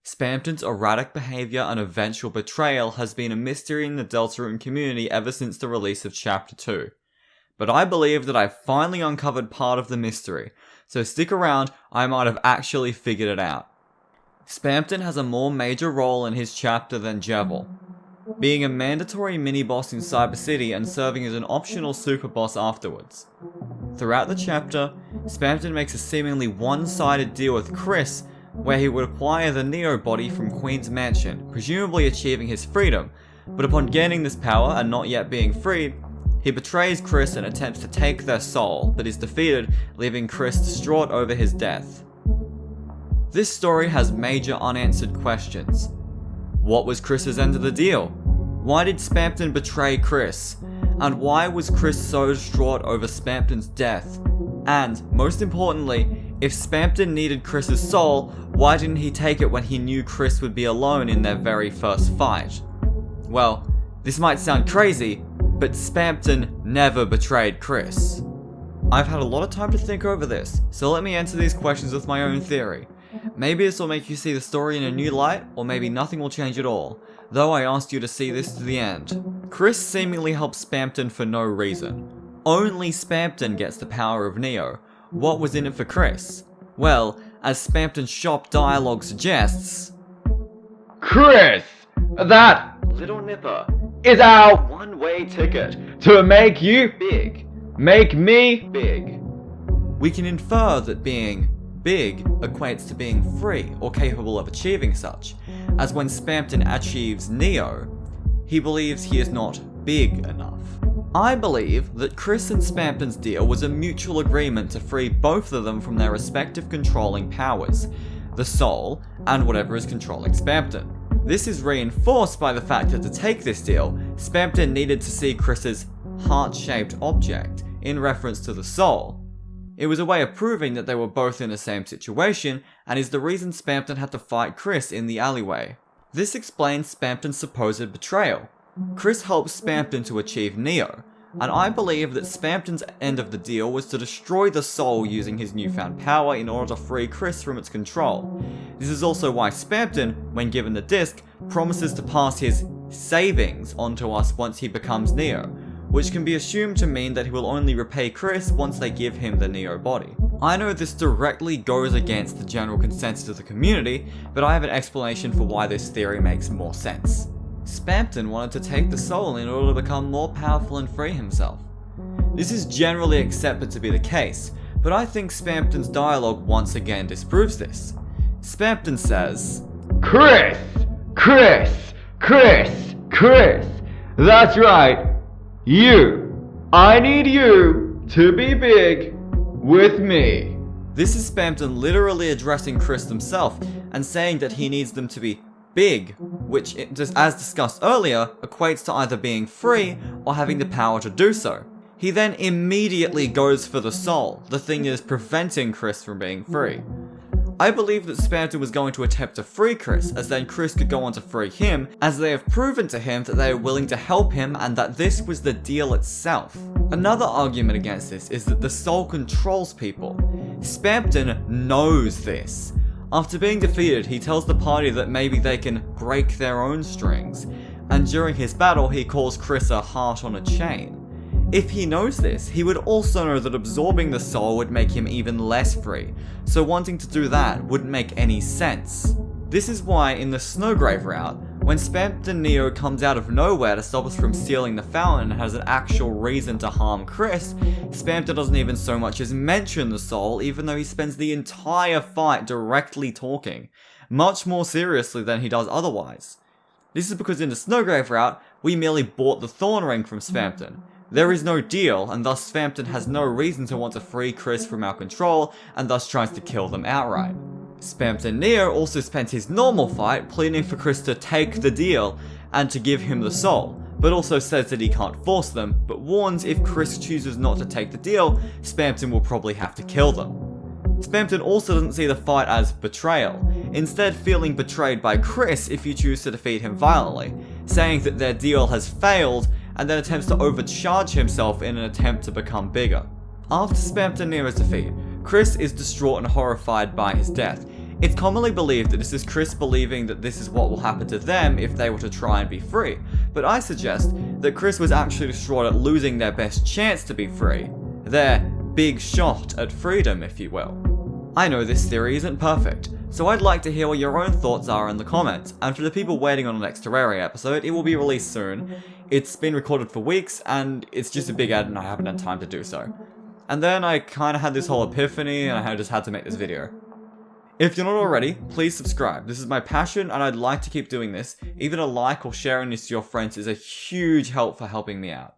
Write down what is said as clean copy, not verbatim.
Spamton's erratic behaviour and eventual betrayal has been a mystery in the Deltarune community ever since the release of Chapter 2. But I believe that I've finally uncovered part of the mystery, so stick around, I might have actually figured it out. Spamton has a more major role in his chapter than Jevil, being a mandatory mini-boss in Cyber City and serving as an optional super boss afterwards. Throughout the chapter, Spamton makes a seemingly one-sided deal with Kris, where he would acquire the Neo body from Queen's mansion, presumably achieving his freedom, but upon gaining this power and not yet being freed, he betrays Kris and attempts to take their soul, but is defeated, leaving Kris distraught over his death. This story has major unanswered questions. What was Kris's end of the deal? Why did Spamton betray Kris? And why was Kris so distraught over Spamton's death? And, most importantly, if Spamton needed Kris's soul, why didn't he take it when he knew Kris would be alone in their very first fight? Well, this might sound crazy, but Spamton never betrayed Kris. I've had a lot of time to think over this, so let me answer these questions with my own theory. Maybe this will make you see the story in a new light, or maybe nothing will change at all, though I asked you to see this to the end. Kris seemingly helps Spamton for no reason. Only Spamton gets the power of Neo. What was in it for Kris? Well, as Spamton's shop dialogue suggests, Kris, that little nipper is our one-way ticket to make you big. make me Big. We can infer that being big equates to being free or capable of achieving such, as when Spamton achieves Neo, he believes he is not big enough. I believe that Kris and Spamton's deal was a mutual agreement to free both of them from their respective controlling powers, the soul and whatever is controlling Spamton. This is reinforced by the fact that to take this deal, Spamton needed to see Kris's heart-shaped object, in reference to the soul. It was a way of proving that they were both in the same situation, and is the reason Spamton had to fight Kris in the alleyway. This explains Spamton's supposed betrayal. Kris helps Spamton to achieve Neo, and I believe that Spamton's end of the deal was to destroy the soul using his newfound power in order to free Kris from its control. This is also why Spamton, when given the disc, promises to pass his savings onto us once he becomes Neo, which can be assumed to mean that he will only repay Kris once they give him the Neo body. I know this directly goes against the general consensus of the community, but I have an explanation for why this theory makes more sense. Spamton wanted to take the soul in order to become more powerful and free himself. This is generally accepted to be the case, but I think Spamton's dialogue once again disproves this. Spamton says, Kris, Kris, Kris, Kris. That's right. I need you to be big with me. This is Spamton literally addressing Kris himself and saying that he needs them to be big, which, as discussed earlier, equates to either being free or having the power to do so. He then immediately goes for the soul, the thing that is preventing Kris from being free. I believe that Spamton was going to attempt to free Kris, as then Kris could go on to free him, as they have proven to him that they are willing to help him and that this was the deal itself. Another argument against this is that the soul controls people. Spamton knows this. After being defeated, he tells the party that maybe they can break their own strings, and during his battle he calls Kris a heart on a chain. If he knows this, he would also know that absorbing the soul would make him even less free, so wanting to do that wouldn't make any sense. This is why in the Snowgrave route, when Spamton Neo comes out of nowhere to stop us from stealing the fountain and has an actual reason to harm Kris, Spamton doesn't even so much as mention the soul, even though he spends the entire fight directly talking, much more seriously than he does otherwise. This is because in the Snowgrave route, we merely bought the Thorn Ring from Spamton. There is no deal, and thus Spamton has no reason to want to free Kris from our control, and thus tries to kill them outright. Spamton Neo also spent his normal fight pleading for Kris to take the deal and to give him the soul, but also says that he can't force them, but warns if Kris chooses not to take the deal, Spamton will probably have to kill them. Spamton also doesn't see the fight as betrayal, instead feeling betrayed by Kris if you choose to defeat him violently, saying that their deal has failed, and then attempts to overcharge himself in an attempt to become bigger. After Spamton Neo's defeat, Kris is distraught and horrified by his death, It's commonly believed that this is Kris believing that this is what will happen to them if they were to try and be free, but I suggest that Kris was actually distraught at losing their best chance to be free. Their big shot at freedom, if you will. I know this theory isn't perfect, so I'd like to hear what your own thoughts are in the comments, and for the people waiting on the next Terraria episode, it will be released soon. It's been recorded for weeks, and it's just a big ad and I haven't had time to do so. And then I kinda had this whole epiphany and I just had to make this video. If you're not already, please subscribe. This is my passion and I'd like to keep doing this. Even a like or sharing this to your friends is a huge help for helping me out.